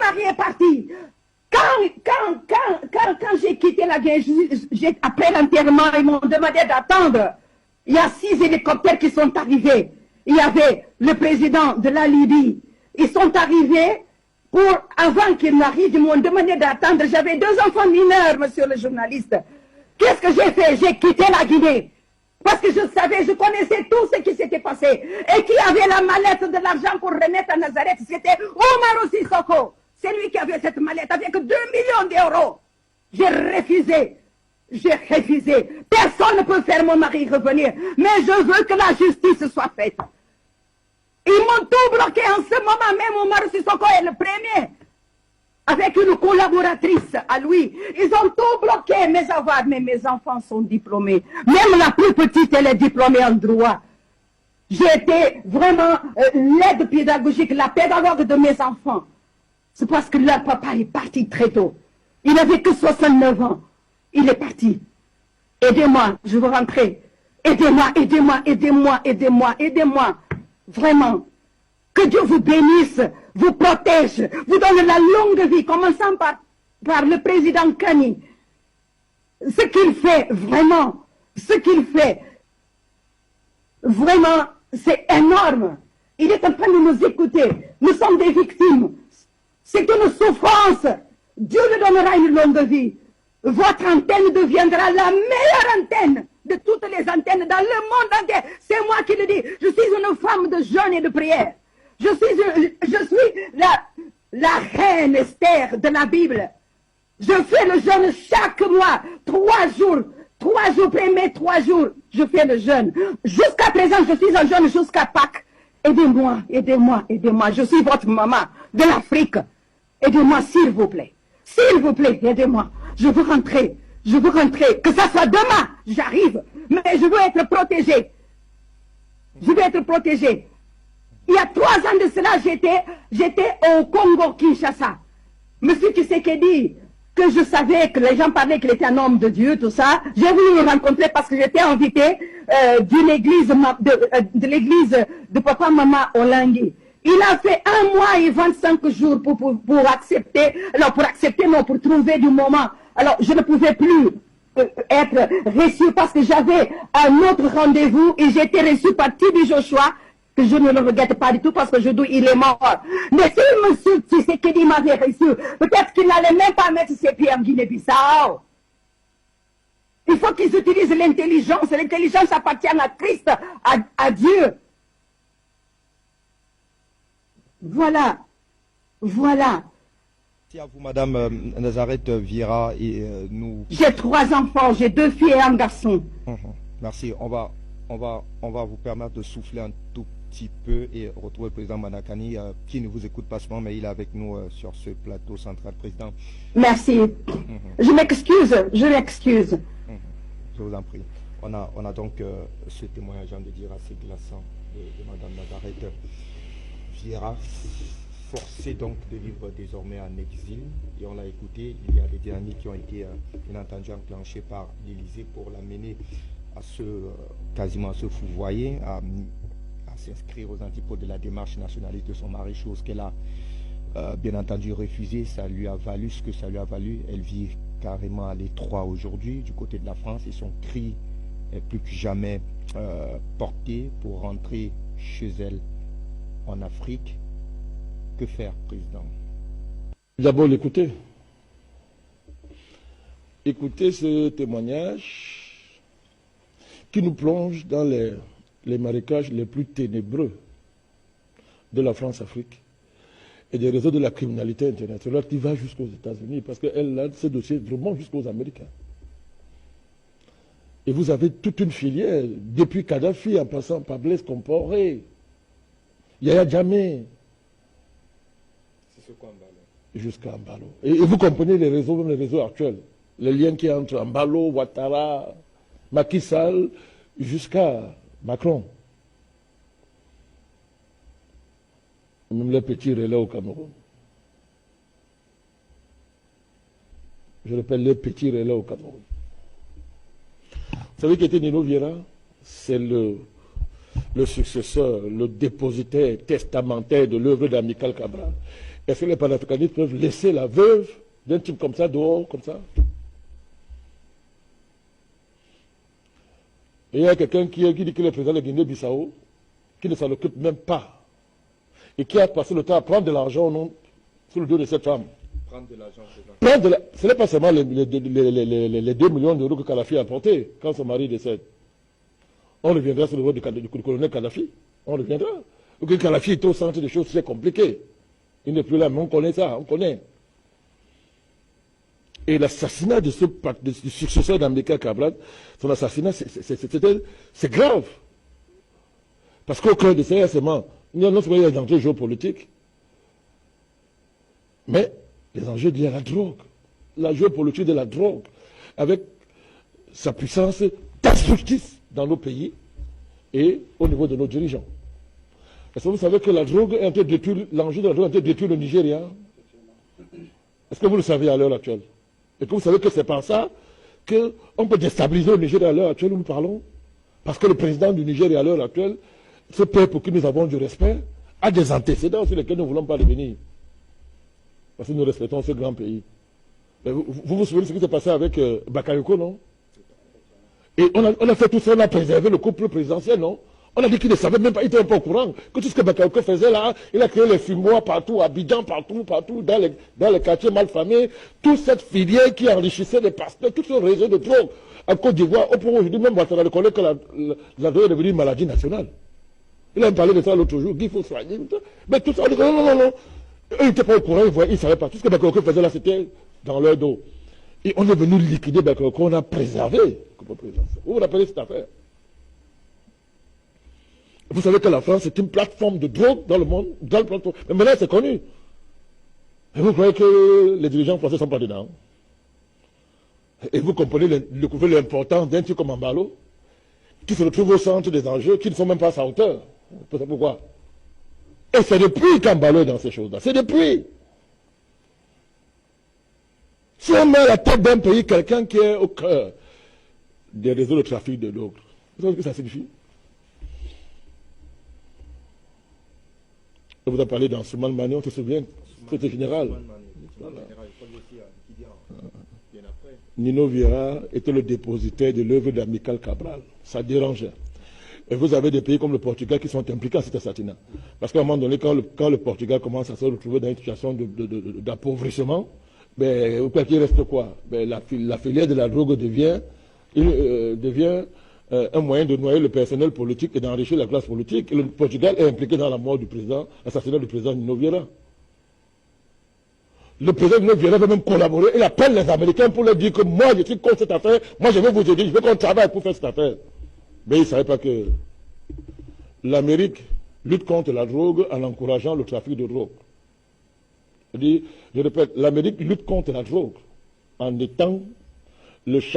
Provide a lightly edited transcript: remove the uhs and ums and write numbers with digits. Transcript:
mari est parti. Quand j'ai quitté la guerre, après l'enterrement, ils m'ont demandé d'attendre. Il y a 6 hélicoptères qui sont arrivés. Il y avait le président de la Libye. Ils sont arrivés avant qu'ils n'arrivent, ils m'ont demandé d'attendre. J'avais 2 enfants mineurs, monsieur le journaliste. Qu'est-ce que j'ai fait? J'ai quitté la Guinée. Parce que je savais, je connaissais tout ce qui s'était passé. Et qui avait la mallette de l'argent pour remettre à Nazareth, c'était Omar Sissoko. C'est lui qui avait cette mallette avec 2 millions d'euros. J'ai refusé. J'ai refusé. Personne ne peut faire mon mari revenir. Mais je veux que la justice soit faite. Ils m'ont tout bloqué en ce moment. Même Omar Sissoko est le premier. Avec une collaboratrice à lui. Ils ont tout bloqué, mes avoirs. Mais mes enfants sont diplômés. Même la plus petite, elle est diplômée en droit. J'ai été vraiment l'aide pédagogique, la pédagogue de mes enfants. C'est parce que leur papa est parti très tôt. Il n'avait que 69 ans. Il est parti. Aidez-moi, je veux rentrer. Aidez-moi, aidez-moi, aidez-moi, aidez-moi, aidez-moi. Vraiment. Que Dieu vous bénisse, vous protège, vous donne la longue vie, commençant par le président Kani. Ce qu'il fait, vraiment, vraiment, c'est énorme. Il est en train de nous écouter. Nous sommes des victimes. C'est une souffrance. Dieu lui donnera une longue vie. Votre antenne deviendra la meilleure antenne de toutes les antennes dans le monde entier. C'est moi qui le dis. Je suis une femme de jeûne et de prière. Je suis la reine Esther de la Bible. Je fais le jeûne chaque mois, 3 jours. 3 jours premier, 3 jours, je fais le jeûne. Jusqu'à présent, je suis en jeûne jusqu'à Pâques. Aidez-moi, aidez-moi, aidez-moi. Je suis votre maman de l'Afrique. Aidez-moi, s'il vous plaît. S'il vous plaît, aidez-moi. Je veux rentrer. Je veux rentrer. Que ça soit demain, j'arrive. Mais je veux être protégée. Je veux être protégée. Il y a 3 ans de cela, j'étais au Congo-Kinshasa. Monsieur Tshisekedi, que je savais que les gens parlaient qu'il était un homme de Dieu, tout ça. J'ai voulu le rencontrer parce que j'étais invitée d'une église, de l'église de papa, maman Olangui. Il a fait 1 mois et 25 jours pour accepter, alors pour accepter, non, pour trouver du moment. Alors, je ne pouvais plus être reçue parce que j'avais un autre rendez-vous et j'ai été reçue par Tibi Joshua, que je ne le regrette pas du tout parce que je dis il est mort. Mais si M. Tshisekedi m'avait reçu, peut-être qu'il n'allait même pas mettre ses pieds en Guinée-Bissau. Il faut qu'ils utilisent l'intelligence. L'intelligence appartient à Christ, à Dieu. Voilà. Voilà. Merci à vous, Madame Nazareth Vieira. Nous... J'ai 3 enfants, j'ai 2 filles et un garçon. Merci. On va vous permettre de souffler un tout petit peu et retrouver le président Manakani qui ne vous écoute pas seulement, mais il est avec nous sur ce plateau central. Président. Merci. Je m'excuse, je m'excuse. Je vous en prie. On a donc ce témoignage de dire assez glaçant de Madame Nazareth Vieira, forcé donc de vivre désormais en exil. Et on l'a écouté, il y a des derniers qui ont été bien entendu enclenchés par l'Élysée pour l'amener à quasiment à se fouvoyer, à s'inscrire aux antipodes de la démarche nationaliste de son mari, chose qu'elle a bien entendu refusée. Ça lui a valu ce que ça lui a valu. Elle vit carrément à l'étroit aujourd'hui du côté de la France et son cri est plus que jamais porté pour rentrer chez elle en Afrique. Que faire, président? D'abord l'écouter. Écouter ce témoignage qui nous plonge dans les marécages les plus ténébreux de la France-Afrique et des réseaux de la criminalité internationale qui va jusqu'aux États-Unis, parce qu'elle a ce dossier vraiment jusqu'aux Américains. Et vous avez toute une filière, depuis Kadhafi en passant par Blaise Compaoré, Yaya Jammeh, jusqu'à Mbalo. Et vous comprenez les réseaux, même les réseaux actuels, les liens qui entre Mbalo, Ouattara, Macky Sall, jusqu'à Macron. Même les petits relais au Cameroun. Je rappelle les petits relais au Cameroun. Vous savez qui était Nino Vieira? C'est le successeur, le dépositaire testamentaire de l'œuvre d'Amical Cabral. Est-ce que les panafricanistes peuvent laisser la veuve d'un type comme ça dehors, comme ça? Et il y a quelqu'un qui dit que le président de Guinée-Bissau, qui ne s'en occupe même pas, et qui a passé le temps à prendre de l'argent au nom, sur le dos de cette femme. Prendre de l'argent, ce n'est pas seulement les 2 millions d'euros que Kadhafi a apportés quand son mari décède. On reviendra sur le vote du colonel Kadhafi. On reviendra. Donc Kadhafi est au centre des choses très compliquées. Il n'est plus là, mais on connaît ça, on connaît. Et l'assassinat du successeur d'Amilcar Cabral, son assassinat, c'est grave. Parce qu'au cœur de ça, il y a seulement, non seulement il y a des enjeux géopolitiques, mais les enjeux liés à la drogue. La géopolitique de la drogue, avec sa puissance destructrice dans nos pays et au niveau de nos dirigeants. Est-ce que vous savez que la drogue est en train de détruire, l'enjeu de la drogue est en train de détruire le Nigeria? Est-ce que vous le savez à l'heure actuelle? Et que vous savez que c'est par ça qu'on peut déstabiliser le Nigeria à l'heure actuelle où nous parlons? Parce que le président du Nigeria à l'heure actuelle, ce peuple pour qui nous avons du respect, a des antécédents sur lesquels nous ne voulons pas revenir. Parce que nous respectons ce grand pays. Vous vous souvenez de ce qui s'est passé avec Bakayoko, non? Et on a fait tout ça, on a préservé le couple présidentiel, non? On a dit qu'il ne savait même pas, il n'était même pas au courant que tout ce que Bakayoko faisait là, il a créé les fumoirs partout, à Abidjan, partout, dans les quartiers malfamés, toute cette filière qui enrichissait les pasteurs, tout ce réseau de drogue en Côte d'Ivoire, au point où aujourd'hui même Ouattara reconnaît que la drogue est devenue une maladie nationale. Il a même parlé de ça l'autre jour, qu'il faut soigner, mais tout ça, on dit non. Eux n'étaient pas au courant, ils ne savaient pas. Tout ce que Bakayoko faisait là, c'était dans leur dos. Et on est venu liquider Bakayoko, on a préservé. Vous vous rappelez cette affaire? Vous savez que la France est une plateforme de drogue dans le monde, mais maintenant c'est connu. Et vous croyez que les dirigeants français ne sont pas dedans? Et vous comprenez l'importance d'un type comme Ambalo, qui se retrouve au centre des enjeux, qui ne sont même pas à sa hauteur. Pourquoi? Et c'est depuis qu'Ambalo est dans ces choses-là. C'est depuis. Si on met à la tête d'un pays quelqu'un qui est au cœur des réseaux de trafic de drogue, vous savez ce que ça signifie? Je vous ai parlé dans Souman Magnon, tu te souviens? C'était général. Nino Vieira était le dépositaire de l'œuvre d'Amilcar Cabral. Ça dérangeait. Et vous avez des pays comme le Portugal qui sont impliqués dans cet assassinat. Parce qu'à un moment donné, quand le Portugal commence à se retrouver dans une situation d'appauvrissement, ben, il reste quoi? Ben, la filière de la drogue devient un moyen de noyer le personnel politique et d'enrichir la classe politique. Et le Portugal est impliqué dans la mort du président, l'assassinat du président Nino Vieira. Le président Nino Vieira va même collaborer. Il appelle les Américains pour leur dire que moi, je suis contre cette affaire. Moi, je vais vous aider. Je veux qu'on travaille pour faire cette affaire. Mais il ne savait pas que l'Amérique lutte contre la drogue en encourageant le trafic de drogue. Je répète, l'Amérique lutte contre la drogue en étant le champ.